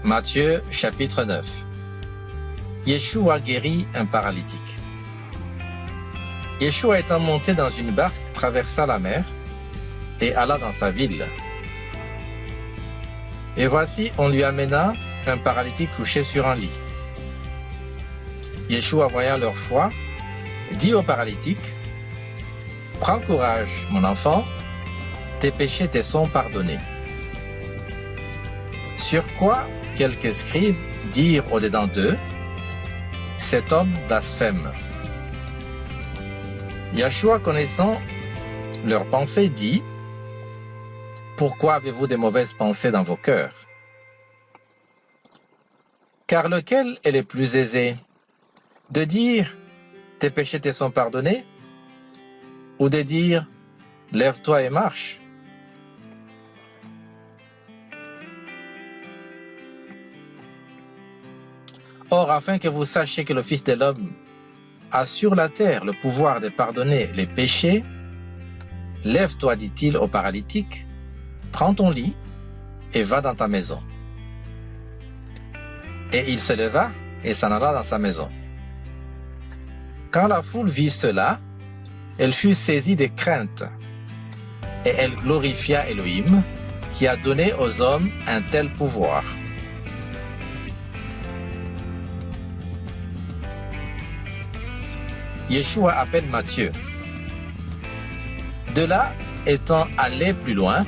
Matthieu chapitre 9. Yeshua guérit un paralytique. Yeshua étant monté dans une barque traversa la mer et alla dans sa ville. Et voici, on lui amena un paralytique couché sur un lit. Yeshua, voyant leur foi, dit au paralytique, « Prends courage, mon enfant, tes péchés te sont pardonnés. » Sur quoi quelques scribes dirent au-dedans d'eux, « Cet homme blasphème. » Yeshua, connaissant leurs pensées, dit, « Pourquoi avez-vous de mauvaises pensées dans vos cœurs? Car lequel est le plus aisé, de dire, « Tes péchés te sont pardonnés » ou de dire, « Lève-toi et marche » ? Or, afin que vous sachiez que le Fils de l'homme a sur la terre le pouvoir de pardonner les péchés, lève-toi, dit-il au paralytique, prends ton lit et va dans ta maison. Et il se leva et s'en alla dans sa maison. Quand la foule vit cela, elle fut saisie de crainte, et elle glorifia Elohim, qui a donné aux hommes un tel pouvoir. Yeshua appelle Matthieu. De là, étant allé plus loin,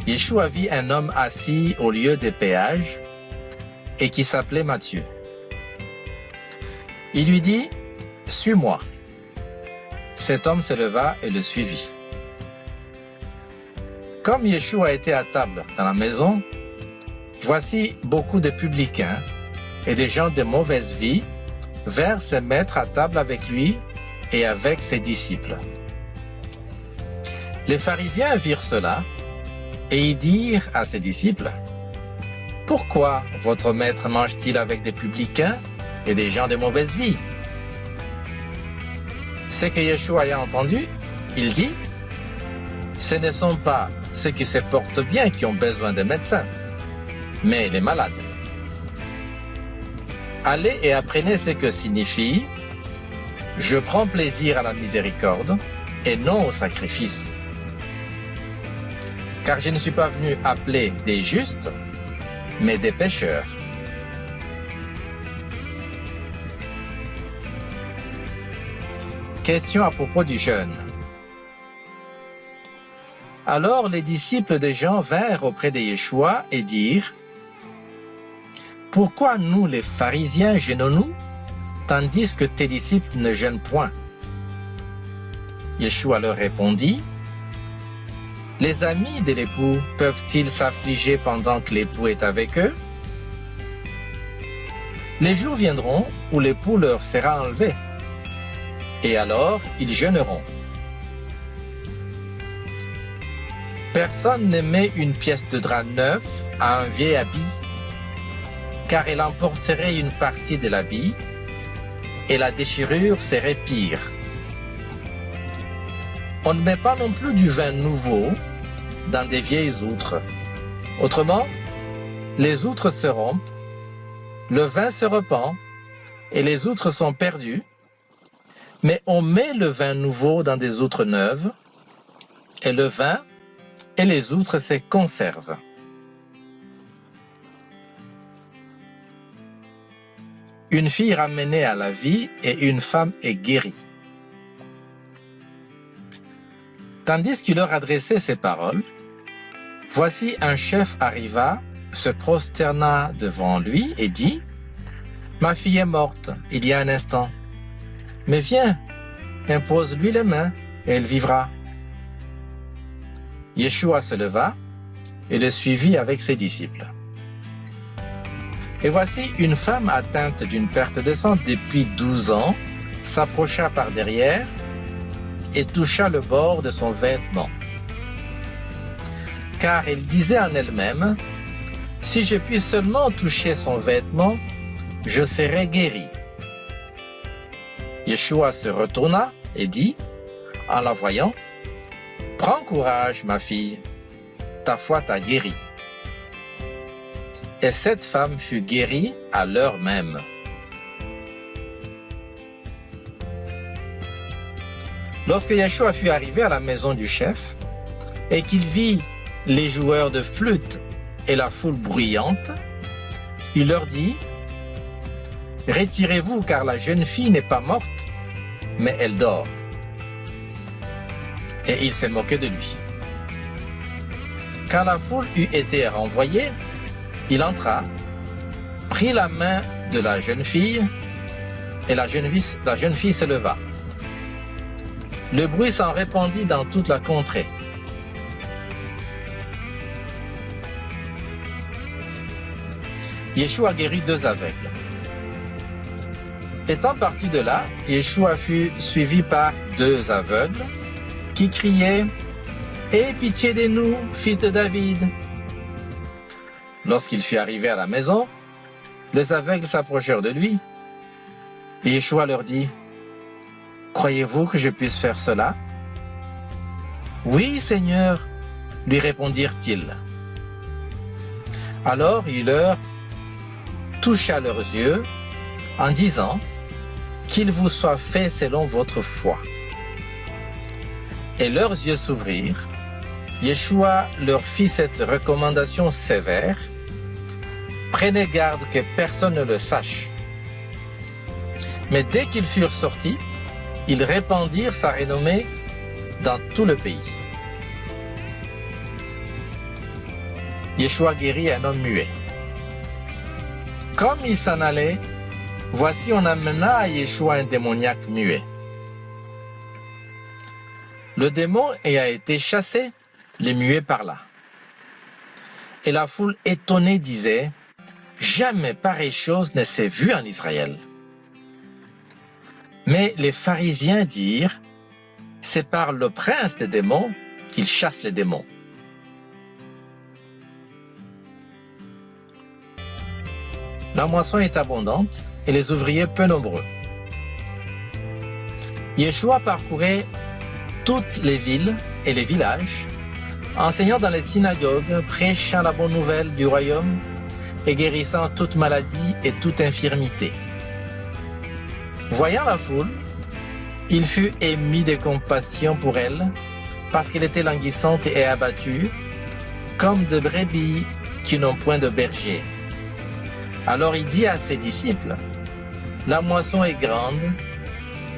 Yeshua vit un homme assis au lieu des péages et qui s'appelait Matthieu. Il lui dit, « Suis-moi. » Cet homme se leva et le suivit. Comme Yeshua était à table dans la maison, voici beaucoup de publicains et des gens de mauvaise vie vinrent se mettre à table avec lui et avec ses disciples. Les pharisiens virent cela et ils dirent à ses disciples, « Pourquoi votre maître mange-t-il avec des publicains et des gens de mauvaise vie ?» Ce que Yeshua a entendu, il dit, « Ce ne sont pas ceux qui se portent bien qui ont besoin de médecins, mais les malades. Allez et apprenez ce que signifie « Je prends plaisir à la miséricorde et non au sacrifice. Car je ne suis pas venu appeler des justes, mais des pécheurs. » Question à propos du jeûne. Alors les disciples de Jean vinrent auprès de Yeshua et dirent, « Pourquoi nous les pharisiens jeûnons-nous, tandis que tes disciples ne jeûnent point ?» Yeshua leur répondit, « Les amis de l'époux peuvent-ils s'affliger pendant que l'époux est avec eux? Les jours viendront où l'époux leur sera enlevé, et alors ils jeûneront. Personne ne met une pièce de drap neuf à un vieil habit, car elle emporterait une partie de l'habit, et la déchirure serait pire. On ne met pas non plus du vin nouveau dans des vieilles outres. Autrement, les outres se rompent, le vin se repent, et les outres sont perdues, mais on met le vin nouveau dans des outres neuves, et le vin et les outres se conservent. Une fille ramenée à la vie et une femme est guérie. Tandis qu'il leur adressait ces paroles, voici un chef arriva, se prosterna devant lui et dit, « Ma fille est morte il y a un instant, mais viens, impose-lui les mains et elle vivra. » Yeshua se leva et le suivit avec ses disciples. Et voici une femme atteinte d'une perte de sang depuis 12 ans s'approcha par derrière et toucha le bord de son vêtement. Car elle disait en elle-même, « Si je puis seulement toucher son vêtement, je serai guérie. » Yeshua se retourna et dit, en la voyant, « Prends courage, ma fille, ta foi t'a guérie. » et cette femme fut guérie à l'heure même. Lorsque Yeshua fut arrivé à la maison du chef et qu'il vit les joueurs de flûte et la foule bruyante, il leur dit: « Retirez-vous, car la jeune fille n'est pas morte, mais elle dort. » Et il s'est moqué de lui. Quand la foule eut été renvoyée, il entra, prit la main de la jeune fille, et la jeune fille se leva. Le bruit s'en répandit dans toute la contrée. Yeshua guérit 2 aveugles. Étant parti de là, Yeshua fut suivi par 2 aveugles qui criaient: « Aie pitié de nous, fils de David !» Lorsqu'il fut arrivé à la maison, les aveugles s'approchèrent de lui. Et Yeshua leur dit: « Croyez-vous que je puisse faire cela ?» « Oui, Seigneur, lui répondirent-ils. Alors il leur toucha leurs yeux en disant: « Qu'il vous soit fait selon votre foi. » Et leurs yeux s'ouvrirent. Yeshua leur fit cette recommandation sévère: « Prenez garde que personne ne le sache. » Mais dès qu'ils furent sortis, ils répandirent sa renommée dans tout le pays. Yeshua guérit un homme muet. Comme il s'en allait, voici on amena à Yeshua un démoniaque muet. Le démon ayant été chassé, le muet parla. Et la foule étonnée disait: « Jamais pareille chose ne s'est vue en Israël. » Mais les pharisiens dirent: « C'est par le prince des démons qu'il chasse les démons. » La moisson est abondante et les ouvriers peu nombreux. Yeshua parcourait toutes les villes et les villages, enseignant dans les synagogues, prêchant la bonne nouvelle du royaume et guérissant toute maladie et toute infirmité. Voyant la foule, il fut ému de compassion pour elle, parce qu'elle était languissante et abattue, comme de brebis qui n'ont point de berger. Alors il dit à ses disciples: « La moisson est grande,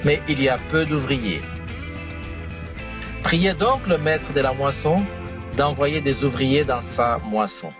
mais il y a peu d'ouvriers. Priez donc le maître de la moisson d'envoyer des ouvriers dans sa moisson. »